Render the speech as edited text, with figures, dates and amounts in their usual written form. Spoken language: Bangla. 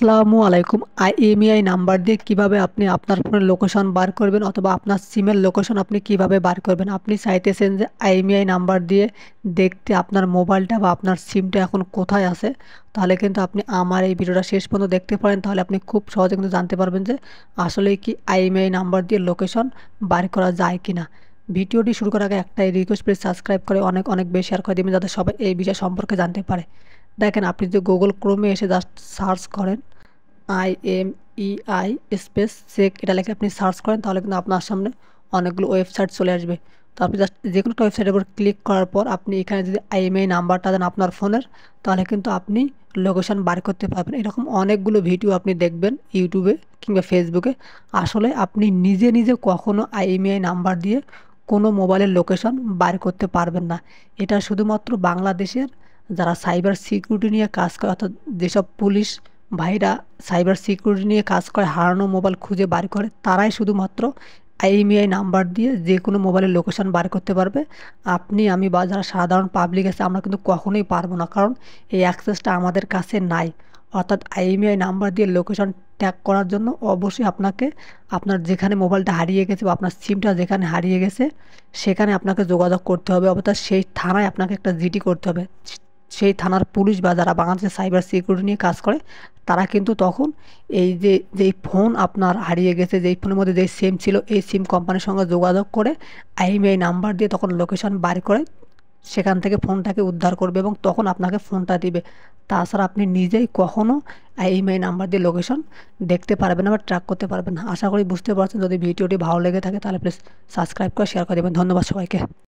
আসসালামু আলাইকুম। আইএমইআই নাম্বার দিয়ে কিভাবে আপনি আপনার ফোনের লোকেশন বার করবেন অথবা আপনার সিমের লোকেশন আপনি কিভাবে বার করবেন। আপনি চাইতেছেন যে আইএমইআই নাম্বার দিয়ে দেখতে আপনার মোবাইলটা বা আপনার সিমটা এখন কোথায় আছে, তাহলে কিন্তু আপনি আমার এই ভিডিওটা শেষ পর্যন্ত দেখতে পারেন। তাহলে আপনি খুব সহজে কিন্তু জানতে পারবেন যে আসলে কি আইএমইআই নাম্বার দিয়ে লোকেশন বার করা যায় কিনা। ভিডিওটি শুরু করার আগে একটাই রিকোয়েস্ট, প্লিজ সাবস্ক্রাইব করে অনেক অনেক বেশি শেয়ার করে দিবেন যাতে সবাই এই বিষয় সম্পর্কে জানতে পারে। দেখেন, আপনি যদি গুগল ক্রোমে এসে জাস্ট সার্চ করেন IMEI স্পেস চেক, এটা লিখে আপনি সার্চ করেন, তাহলে কিন্তু আপনার সামনে অনেকগুলো ওয়েবসাইট চলে আসবে। তো আপনি জাস্ট যে কোনো একটা ওয়েবসাইটের উপর ক্লিক করার পর আপনি এখানে যদি আইএমইআই নাম্বারটা দেন আপনার ফোনের, তাহলে কিন্তু আপনি লোকেশন বার করতে পারবেন। এরকম অনেকগুলো ভিডিও আপনি দেখবেন ইউটিউবে কিংবা ফেসবুকে। আসলে আপনি নিজে নিজে কখনো আইএমইআই নাম্বার দিয়ে কোনো মোবাইলের লোকেশন বার করতে পারবেন না। এটা শুধুমাত্র বাংলাদেশের যারা সাইবার সিকিউরিটি নিয়ে কাজ করে, অর্থাৎ যেসব পুলিশ ভাইরা সাইবার সিকিউরিটি নিয়ে কাজ করে, হারানো মোবাইল খুঁজে বার করে, তারাই শুধুমাত্র আইএমইআই নাম্বার দিয়ে যে কোনো মোবাইলের লোকেশন বার করতে পারবে। আপনি, আমি বা যারা সাধারণ পাবলিক আছে আমরা কিন্তু কখনোই পারবো না, কারণ এই অ্যাক্সেসটা আমাদের কাছে নাই। অর্থাৎ আইএমইআই নাম্বার দিয়ে লোকেশন ট্যাগ করার জন্য অবশ্যই আপনাকে আপনার যেখানে মোবাইলটা হারিয়ে গেছে বা আপনার সিমটা যেখানে হারিয়ে গেছে সেখানে আপনাকে যোগাযোগ করতে হবে, অর্থাৎ সেই থানায় আপনাকে একটা জিডি করতে হবে। সেই থানার পুলিশ বা যারা বাংলাদেশের সাইবার সিকিউরিটি নিয়ে কাজ করে, তারা কিন্তু তখন এই যে যেই ফোন আপনার হারিয়ে গেছে, যেই ফোনের মধ্যে যেই সিম ছিল, এই সিম কোম্পানির সঙ্গে যোগাযোগ করে আইএমইআই নাম্বার দিয়ে তখন লোকেশন বার করে সেখান থেকে ফোনটাকে উদ্ধার করবে এবং তখন আপনাকে ফোনটা দিবে। তাছাড়া আপনি নিজেই কখনো আইএমইআই নাম্বার দিয়ে লোকেশন দেখতে পারবেন না বা ট্র্যাক করতে পারবেন না। আশা করি বুঝতে পারছেন। যদি ভিডিওটি ভালো লেগে থাকে তাহলে প্লিজ সাবস্ক্রাইব করে শেয়ার করে দেবেন। ধন্যবাদ সবাইকে।